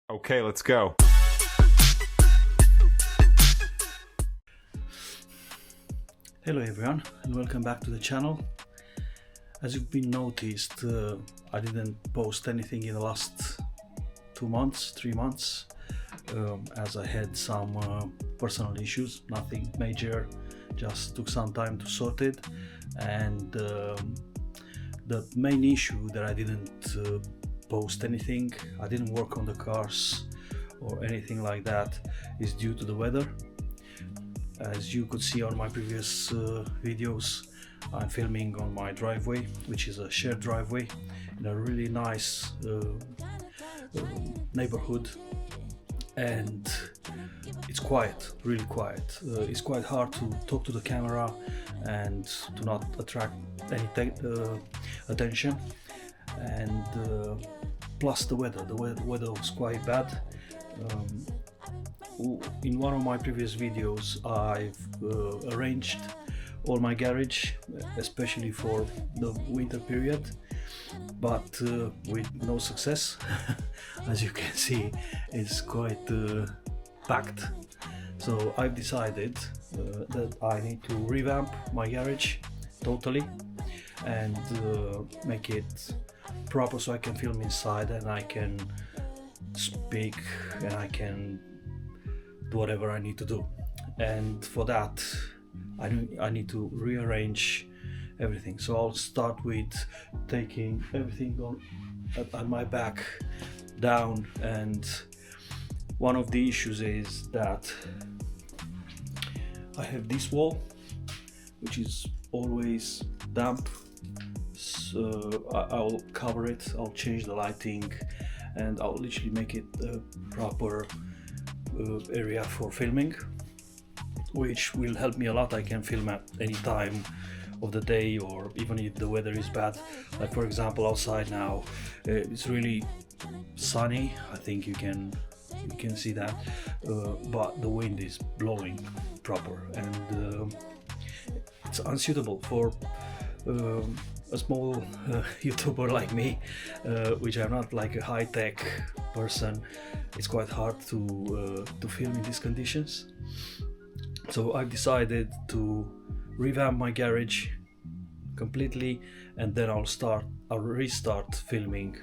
Okay, let's go. Hello everyone and welcome back to the channel. As you've been noticed, I didn't post anything in the last 2 months, 3 months, as I had some personal issues, nothing major, just took some time to sort it. And the main issue that I didn't post anything, I didn't work on the cars or anything like that, is due to the weather. As you could see on my previous videos, I'm filming on my driveway, which is a shared driveway in a really nice neighborhood, and it's quiet, really quiet. It's quite hard to talk to the camera and to not attract any attention, and plus the weather was quite bad. In one of my previous videos I've arranged all my garage, especially for the winter period, but with no success. As you can see, it's quite packed. So I've decided that I need to revamp my garage totally and make it proper so I can film inside and I can speak and I can do whatever I need to do. And for that I need to rearrange everything. So I'll start with taking everything on my back down, and one of the issues is that I have this wall which is always damp. So I'll cover it, I'll change the lighting, and I'll literally make it a proper area for filming, which will help me a lot. I can film at any time of the day, or even if the weather is bad. Like for example, outside now it's really sunny. I think you can see that, but the wind is blowing proper, and it's unsuitable for a small YouTuber like me, which I'm not like a high-tech person. It's quite hard to film in these conditions. So I've decided to revamp my garage completely, and then I'll restart filming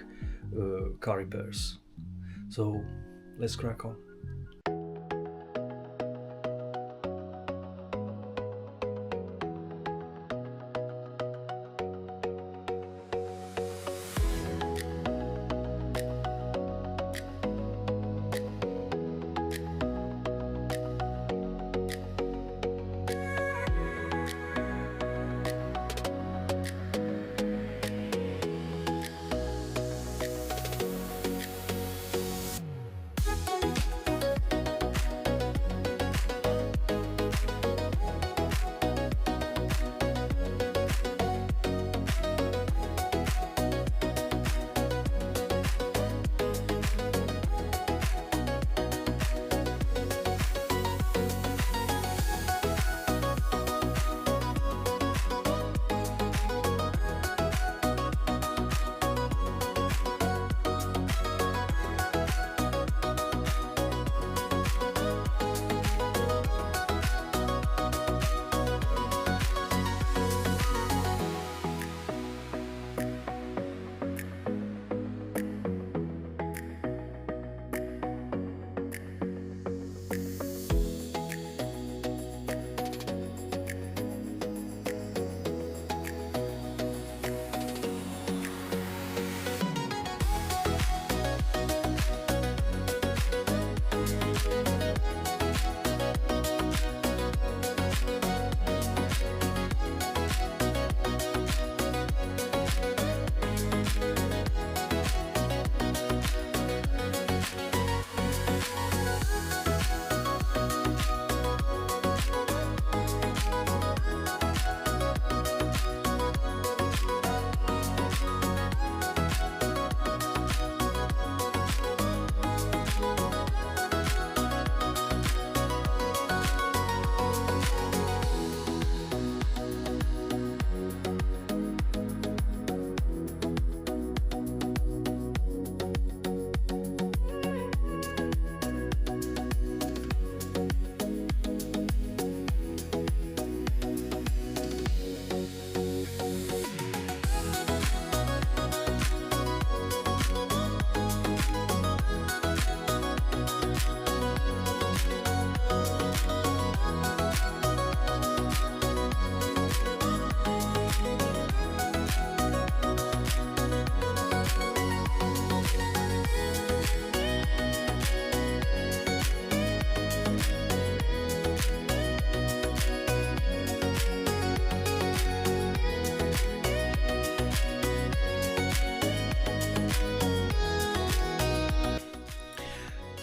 car repairs. So let's crack on.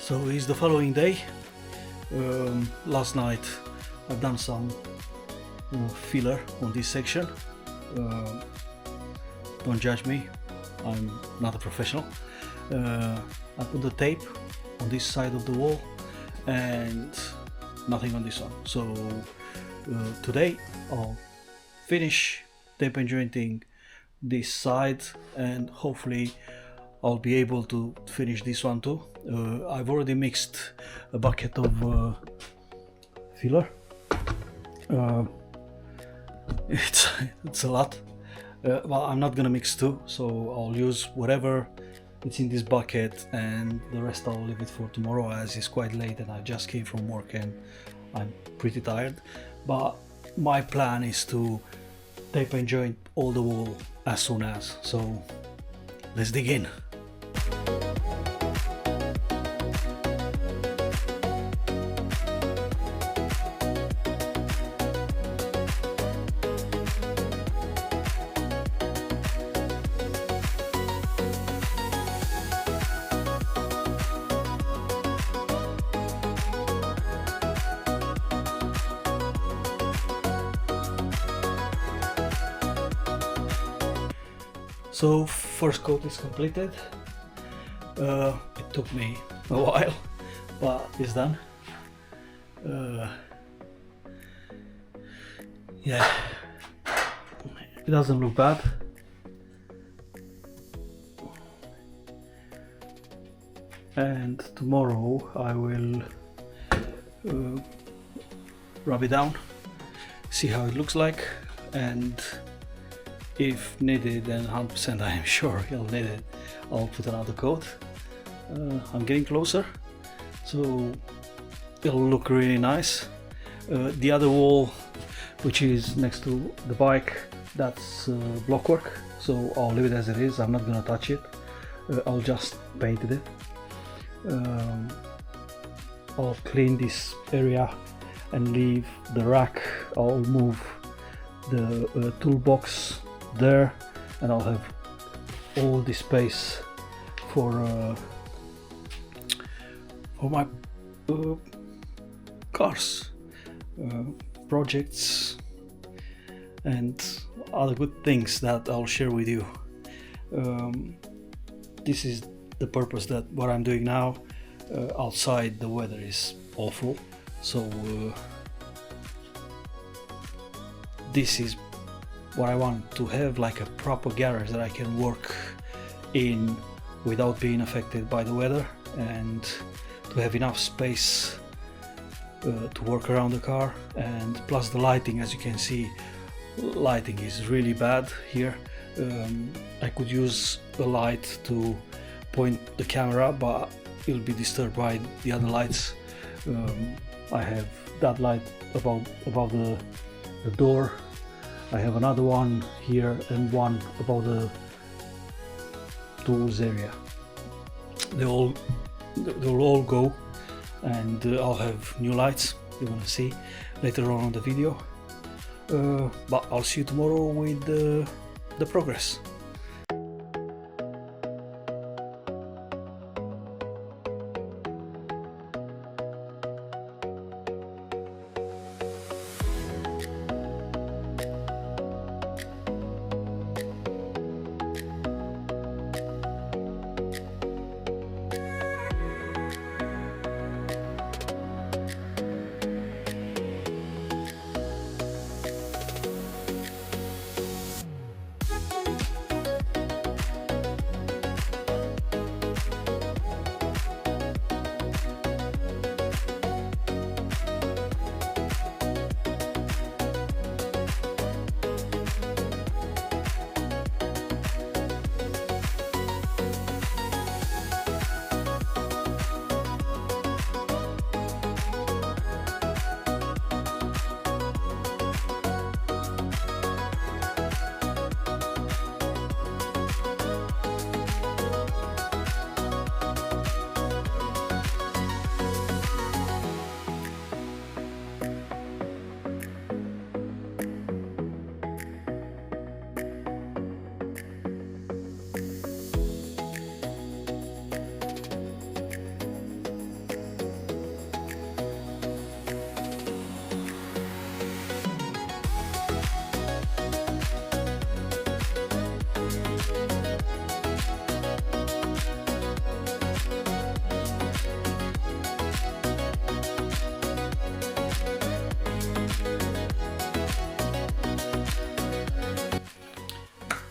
So it's the following day. Last night I've done some filler on this section. Don't judge me, I'm not a professional. I put the tape on this side of the wall and nothing on this one. So today I'll finish tape and jointing this side, and hopefully I'll be able to finish this one too. I've already mixed a bucket of filler. It's a lot. Well, I'm not gonna mix two, so I'll use whatever it's in this bucket, and the rest I'll leave it for tomorrow, as it's quite late and I just came from work and I'm pretty tired. But my plan is to tape and joint all the wall as soon as, so let's dig in. So first coat is completed. It took me a while, but it's done. Yeah, it doesn't look bad. And tomorrow I will rub it down, see how it looks like, and if needed, then 100% I am sure he'll need it, I'll put another coat. I'm getting closer, so it'll look really nice. The other wall, which is next to the bike, that's block work, so I'll leave it as it is. I'm not gonna touch it. I'll just paint it. I'll clean this area and leave the rack. I'll move the toolbox there, and I'll have all this space for my cars, projects and other good things that I'll share with you. This is the purpose that what I'm doing now. Outside the weather is awful, so this is what I want to have, like a proper garage that I can work in without being affected by the weather, and to have enough space to work around the car. And plus the lighting, as you can see, lighting is really bad here. I could use a light to point the camera, but it'll be disturbed by the other lights. I have that light above the door. I have another one here and one above the tools area. They'll all go, and I'll have new lights you're gonna see later on in the video. But I'll see you tomorrow with the progress.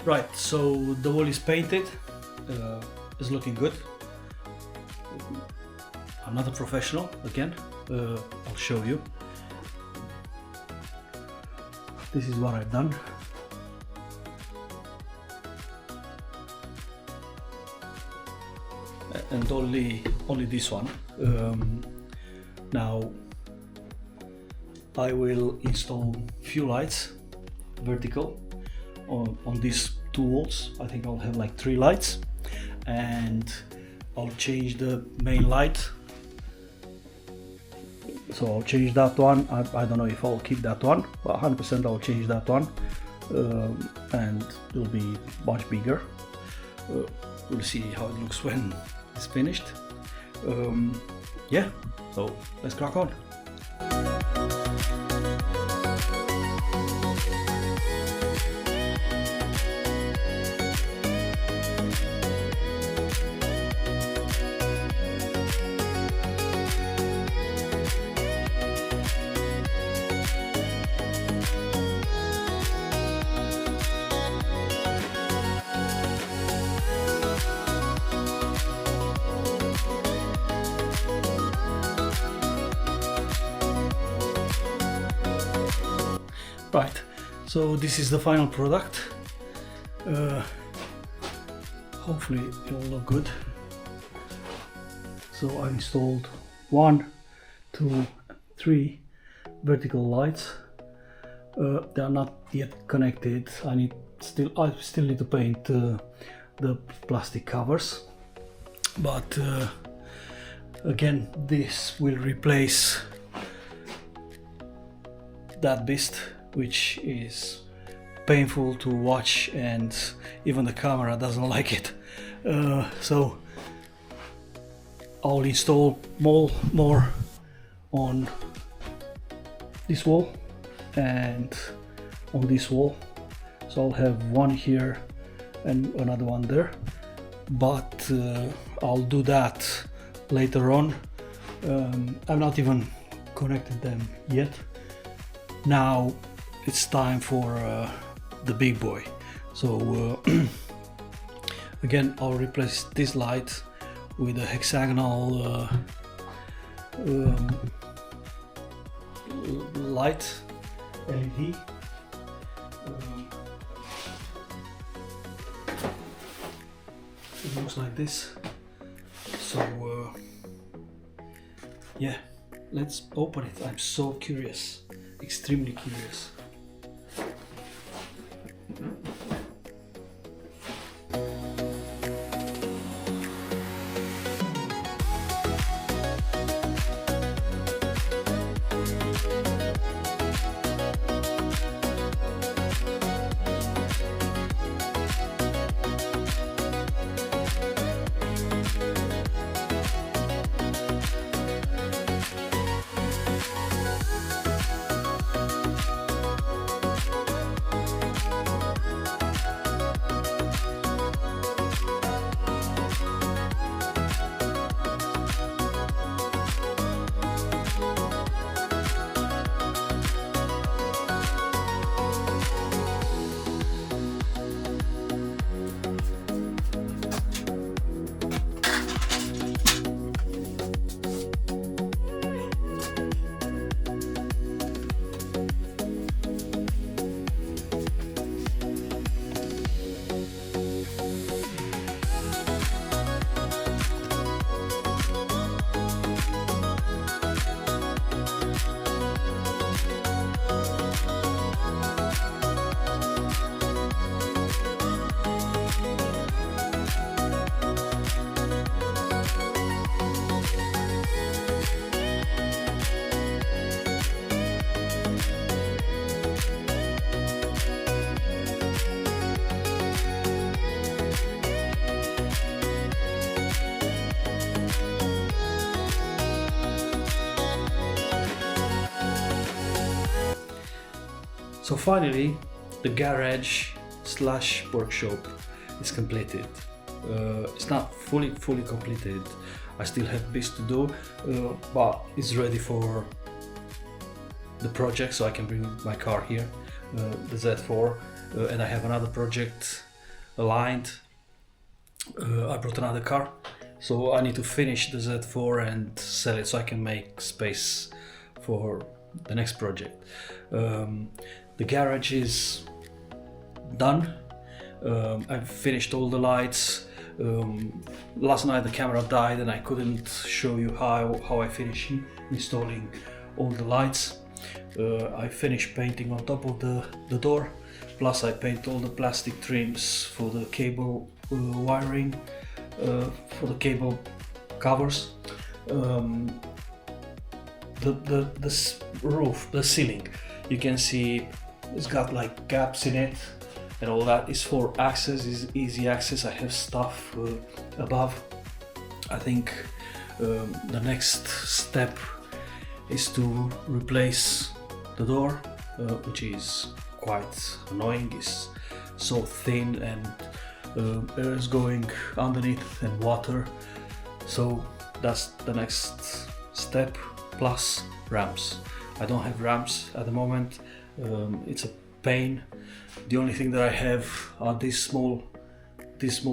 Right, so the wall is painted, it's looking good. I'm not a professional, again, I'll show you. This is what I've done. And only this one. Now I will install few lights, vertical, on these two walls. I think I'll have like 3 lights, and I'll change the main light. So I'll change that one. I don't know if I'll keep that one, but 100% I'll change that one, and it'll be much bigger. We'll see how it looks when it's finished. Yeah, so let's crack on. Right, so this is the final product. Hopefully it'll look good. So I installed 1, 2, 3 vertical lights. They are not yet connected. I still need to paint the plastic covers, but again, this will replace that beast, which is painful to watch, and even the camera doesn't like it. So I'll install more on this wall and on this wall. So I'll have one here and another one there, but I'll do that later on. I've not even connected them yet. Now it's time for the big boy. So again, I'll replace this light with a hexagonal light LED. It looks like this. So yeah, let's open it. I'm so curious, extremely curious. So finally, the garage slash workshop is completed. It's not fully completed. I still have bits to do, but it's ready for the project, so I can bring my car here, the Z4, and I have another project aligned. I brought another car, so I need to finish the Z4 and sell it so I can make space for the next project. The garage is done. I've finished all the lights. Last night the camera died and I couldn't show you how I finished installing all the lights. I finished painting on top of the door, plus I paint all the plastic trims for the cable wiring, for the cable covers. The roof, the ceiling, you can see it's got like gaps in it, and all that is for access, is easy access. I have stuff above. I think the next step is to replace the door, which is quite annoying. It's so thin and air is going underneath and water, so that's the next step, plus ramps. I don't have ramps at the moment. It's a pain. The only thing that I have are these small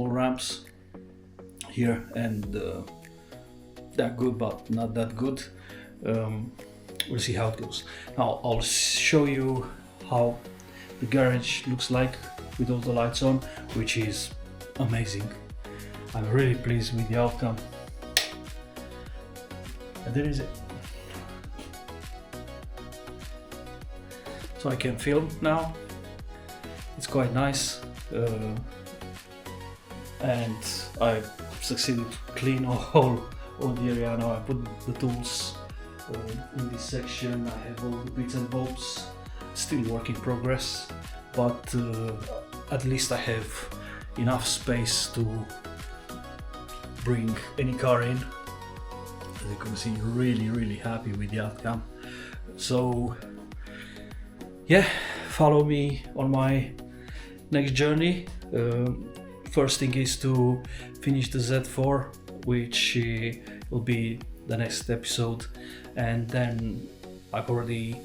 ramps here, and they're good but not that good. We'll see how it goes. Now I'll show you how the garage looks like with all the lights on, which is amazing. I'm really pleased with the outcome. And there is it. So I can film now. It's quite nice, and I succeeded to clean all the area. Now I put the tools in this section. I have all the bits and bobs. Still work in progress, but at least I have enough space to bring any car in. As you can see, really happy with the outcome. So yeah, follow me on my next journey. First thing is to finish the Z4, which will be the next episode, and then I've already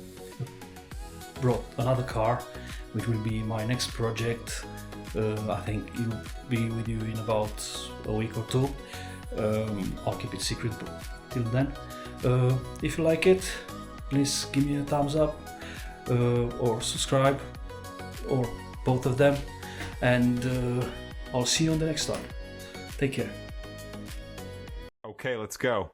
brought another car, which will be my next project. I think it'll be with you in about a week or two. I'll keep it secret till then. If you like it, please give me a thumbs up, or subscribe, or both of them, and I'll see you on the next one. Take care. Okay, let's go.